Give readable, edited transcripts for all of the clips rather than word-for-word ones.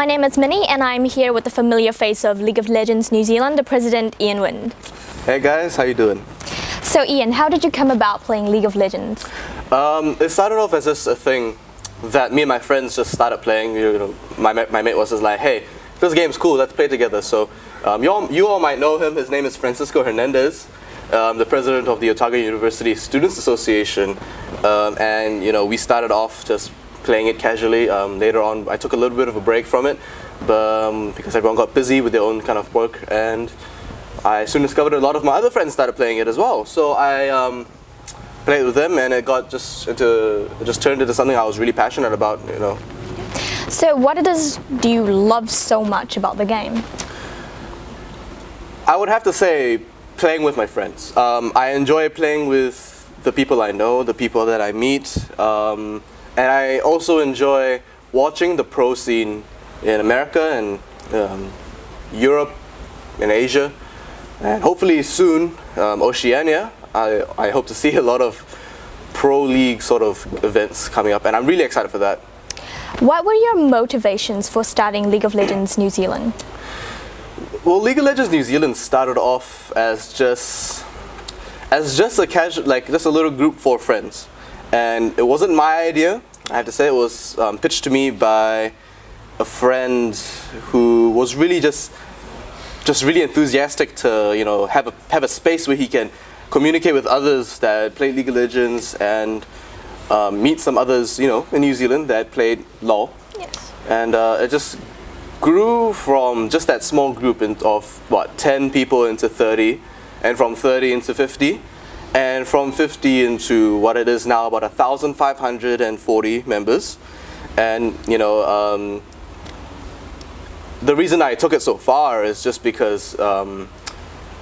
My name is Minnie and I'm here with the familiar face of League of Legends New Zealand, the president Ian Wind. Hey guys, how you doing? So Ian, how did you come about playing League of Legends? It started off as just a thing that me and my friends just started playing. My mate was just like, hey, this game's cool, let's play together. So you all might know him. His name is Francisco Hernandez, the president of the Otago University Students Association. And we started off just playing it casually. Later on, I took a little bit of a break from it because everyone got busy with their own kind of work, and I soon discovered a lot of my other friends started playing it as well. So I played with them, and it just turned into something I was really passionate about. So what do you love so much about the game? I would have to say playing with my friends. I enjoy playing with the people I know, the people that I meet, and I also enjoy watching the pro scene in America and Europe and Asia, and hopefully soon Oceania. I hope to see a lot of pro league sort of events coming up, and I'm really excited for that. What were your motivations for starting League of Legends New Zealand? Well, League of Legends New Zealand started off as just a casual, just a little group for friends, and it wasn't my idea. I have to say, it was pitched to me by a friend who was really just really enthusiastic to have a space where he can communicate with others that play League of Legends and meet some others in New Zealand that played LoL. Yes. And it just grew from just that small group of 10 people into 30, and from 30 into 50, and from 50 into what it is now, about 1,540 members. And the reason I took it so far is just because I'm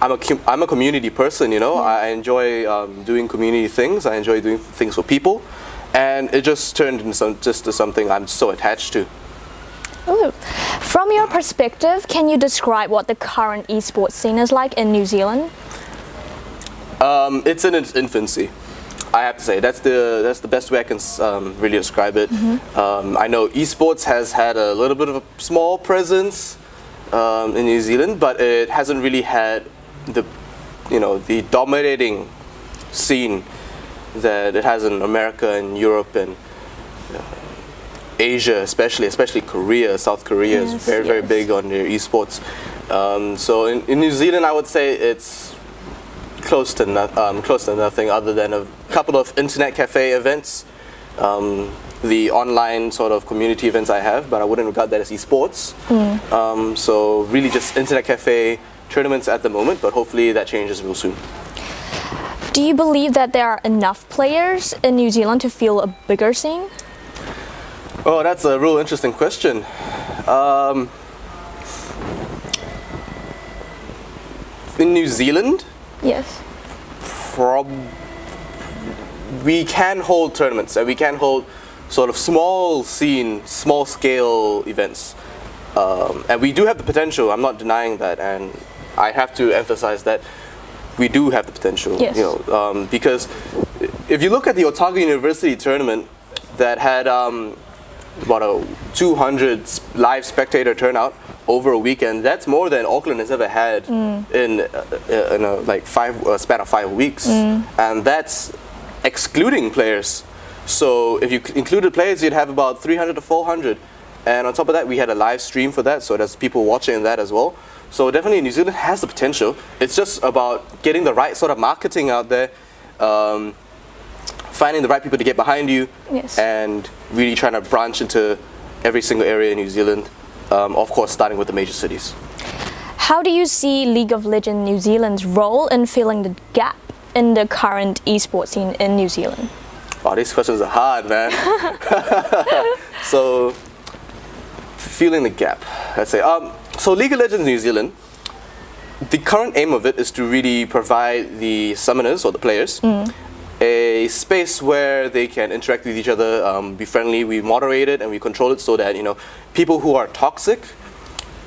a community person. I enjoy doing community things. I enjoy doing things for people, and it just turned into something I'm so attached to. Ooh. From your perspective, can you describe what the current eSports scene is like in New Zealand? It's in its infancy, I have to say. That's the best way I can really describe it. Mm-hmm. I know eSports has had a little bit of a small presence in New Zealand, but it hasn't really had the dominating scene that it has in America and Europe and Asia, especially Korea. South Korea is very big on their esports. So in New Zealand, I would say it's close to nothing other than a couple of internet cafe events, the online sort of community events I have, but I wouldn't regard that as esports. So really just internet cafe tournaments at the moment, but hopefully that changes real soon. Do you believe that there are enough players in New Zealand to fill a bigger scene? Oh, that's a real interesting question. In New Zealand? Yes. We can hold tournaments, and we can hold sort of small scale events. And we do have the potential, I'm not denying that, and I have to emphasize that we do have the potential. Yes. Because if you look at the Otago University tournament that had about a 200 live spectator turnout over a weekend, that's more than Auckland has ever had in a span of 5 weeks, and that's excluding players. So if you included players, you'd have about 300 to 400, and on top of that, we had a live stream for that, so there's people watching that as well. So definitely New Zealand has the potential. It's just about getting the right sort of marketing out there, finding the right people to get behind you, and really trying to branch into every single area in New Zealand, of course starting with the major cities. How do you see League of Legends New Zealand's role in filling the gap in the current esports scene in New Zealand? Wow, these questions are hard, man. So, filling the gap, let's say. So League of Legends New Zealand, the current aim of it is to really provide the summoners or the players a space where they can interact with each other, be friendly. We moderate it and we control it so that people who are toxic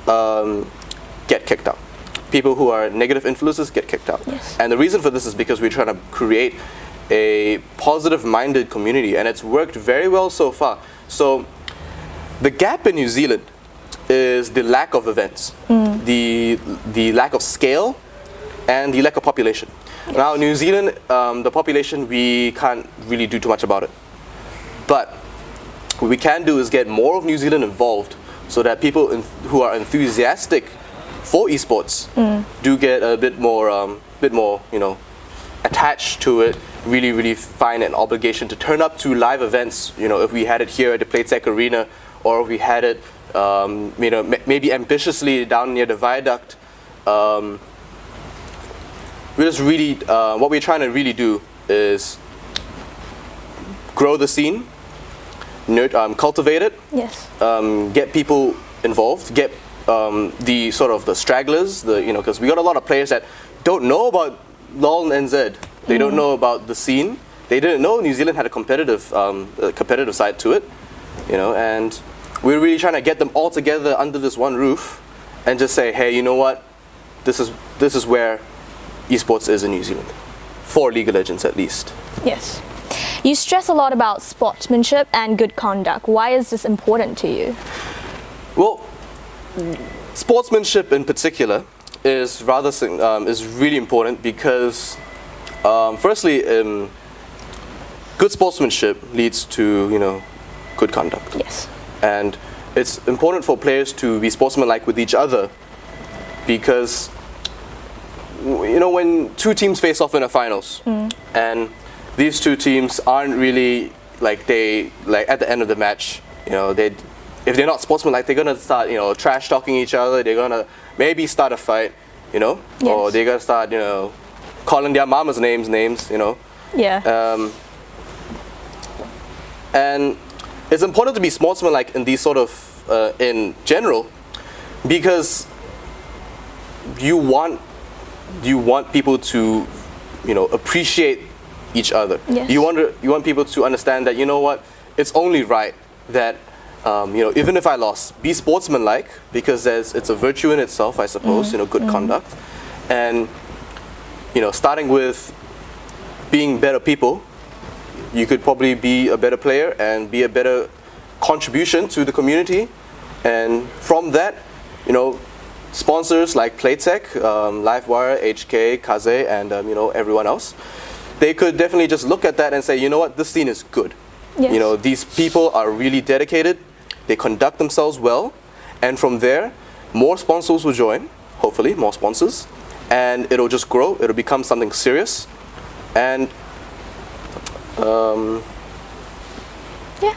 get kicked out. People who are negative influences get kicked out. Yes. And the reason for this is because we're trying to create a positive-minded community, and it's worked very well so far. So the gap in New Zealand is the lack of events, the lack of scale, and the lack of population. Yes. Now, New Zealand, the population, we can't really do too much about it. But what we can do is get more of New Zealand involved so that people who are enthusiastic for esports do get a bit more, attached to it, really find an obligation to turn up to live events. If we had it here at the Playtech Arena, or if we had it, maybe ambitiously down near the viaduct. We just really, what we're trying to really do is grow the scene, cultivate it, yes, get people involved, get the sort of the stragglers, because we got a lot of players that don't know about LoLNZ. They don't know about the scene. They didn't know New Zealand had a competitive side to it, and we're really trying to get them all together under this one roof and just say, hey, you know what? This is where esports is in New Zealand, for League of Legends at least. Yes. You stress a lot about sportsmanship and good conduct. Why is this important to you? Well, sportsmanship in particular is really important because, firstly, good sportsmanship leads to good conduct. Yes. And it's important for players to be sportsmanlike with each other because when two teams face off in a finals and these two teams aren't really at the end of the match, if they're not sportsmanlike, they're gonna start trash talking each other. They're gonna maybe start a fight, yes, or they're gonna start calling their mama's names. Yeah. And it's important to be sportsmanlike in these sort of in general because you want people to appreciate each other. Yes. You want people to understand that it's only right that even if I lost, be sportsmanlike because it's a virtue in itself, I suppose. Good conduct, and starting with being better people, you could probably be a better player and be a better contribution to the community, and from that, sponsors like Playtech, Livewire, HK, Kaze, and everyone else, they could definitely just look at that and say, this scene is good. Yes. These people are really dedicated, they conduct themselves well, and from there, more sponsors will join, hopefully, more sponsors, and it'll just grow, it'll become something serious, and yeah,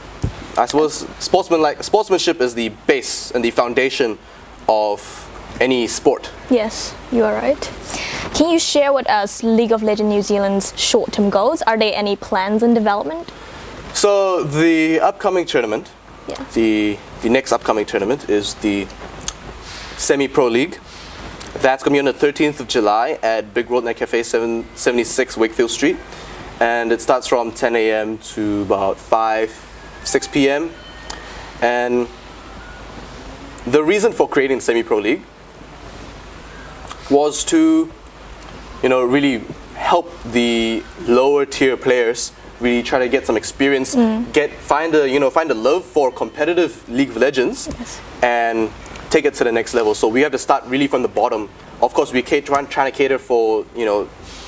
I suppose sportsmanship is the base and the foundation of any sport. Yes, you are right. Can you share with us League of Legends New Zealand's short-term goals? Are there any plans in development? So the upcoming tournament, Yeah. the next upcoming tournament is the Semi-Pro League. That's going to be on the 13th of July at Big World Net Cafe 776 Wakefield Street. And it starts from 10 a.m. to about 6 p.m. And the reason for creating Semi-Pro League was to, really help the lower tier players really try to get some experience, find a love for competitive League of Legends, Yes. and take it to the next level. So we have to start really from the bottom. Of course, we're trying to cater for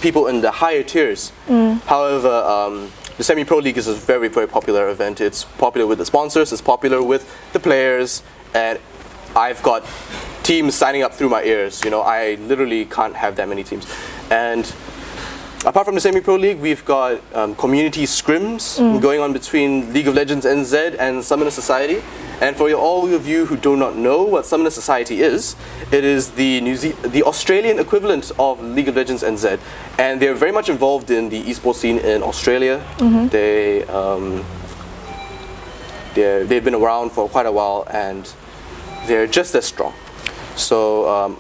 people in the higher tiers. However, the Semi-Pro League is a very, very popular event. It's popular with the sponsors, it's popular with the players, and I've got teams signing up through my ears. I literally can't have that many teams. And apart from the Semi-Pro League, we've got community scrims going on between League of Legends NZ and Summoner Society. And for all of you who do not know what Summoner Society is, it is the Australian equivalent of League of Legends NZ. And they're very much involved in the esports scene in Australia. They've been around for quite a while and they're just as strong. So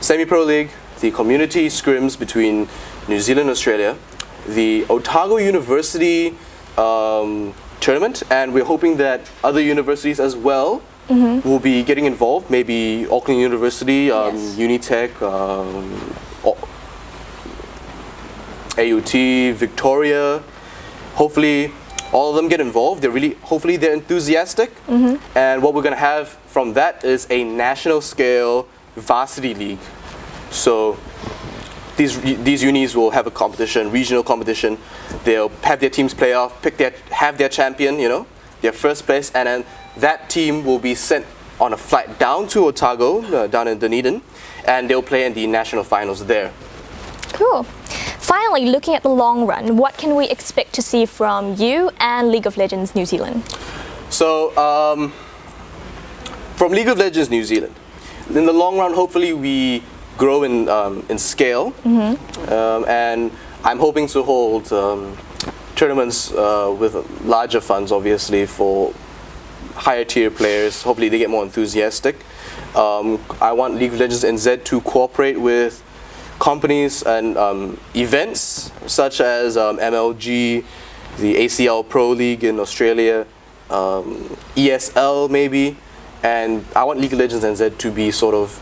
Semi-Pro League, the community scrims between New Zealand and Australia, the Otago University tournament, and we're hoping that other universities as well will be getting involved, maybe Auckland University, Yes. Unitech, AUT, Victoria, hopefully all of them get involved. Hopefully they're enthusiastic. And what we're going to have from that is a national scale varsity league. So these unis will have a competition, regional competition. They'll have their teams play off, have their champion, their first place, and then that team will be sent on a flight down to Otago, down in Dunedin, and they'll play in the national finals there. Cool. Finally, looking at the long run, what can we expect to see from you and League of Legends New Zealand? So, from League of Legends New Zealand, in the long run, hopefully we grow in scale, and I'm hoping to hold tournaments with larger funds, obviously, for higher tier players. Hopefully they get more enthusiastic. I want League of Legends NZ to cooperate with companies and events such as MLG, the ACL Pro League in Australia, ESL maybe, and I want League of Legends NZ to be sort of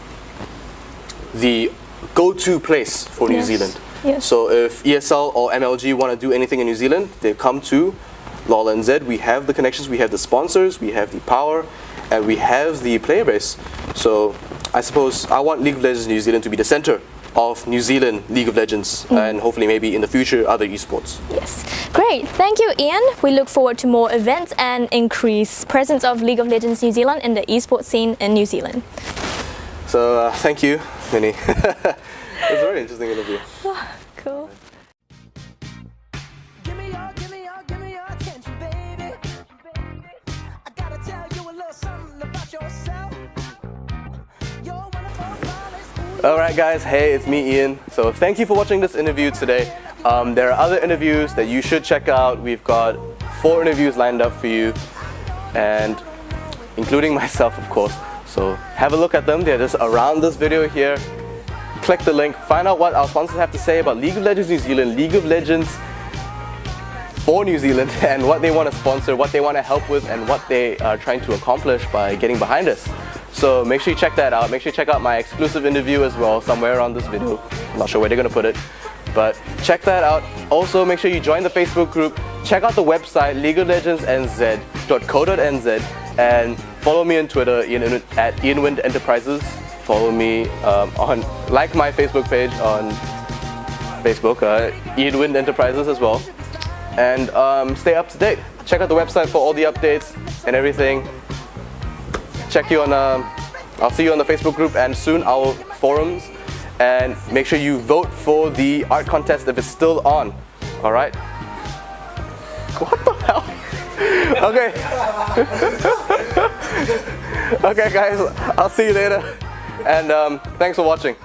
the go-to place for New Zealand. Yes. So if ESL or MLG want to do anything in New Zealand, they come to LoLNZ. We have the connections, we have the sponsors, we have the power, and we have the player base. So I suppose I want League of Legends New Zealand to be the center of New Zealand League of Legends, and hopefully maybe in the future other esports. Yes, great. Thank you, Ian. We look forward to more events and increased presence of League of Legends New Zealand in the esports scene in New Zealand. So thank you, Minnie. It was a very interesting interview. Cool. Give me your attention, baby. I gotta tell you a little something about yourself. You're one of those flawless. Alright guys, hey, it's me Ian. So thank you for watching this interview today. There are other interviews that you should check out. We've got 4 interviews lined up for you, and including myself, of course. So have a look at them. They're just around this video here. Click the link, find out what our sponsors have to say about League of Legends New Zealand, League of Legends for New Zealand, and what they want to sponsor, what they want to help with, and what they are trying to accomplish by getting behind us. So make sure you check that out. Make sure you check out my exclusive interview as well, somewhere around this video. I'm not sure where they're going to put it, but check that out. Also, make sure you join the Facebook group. Check out the website, leagueoflegendsnz.co.nz, and follow me on Twitter, at IanWind Enterprises. Follow me like my Facebook page on Facebook, IanWind Enterprises as well. And stay up to date. Check out the website for all the updates and everything. I'll see you on the Facebook group and soon our forums. And make sure you vote for the art contest if it's still on. Alright? What the hell? Okay. Okay guys, I'll see you later. And thanks for watching.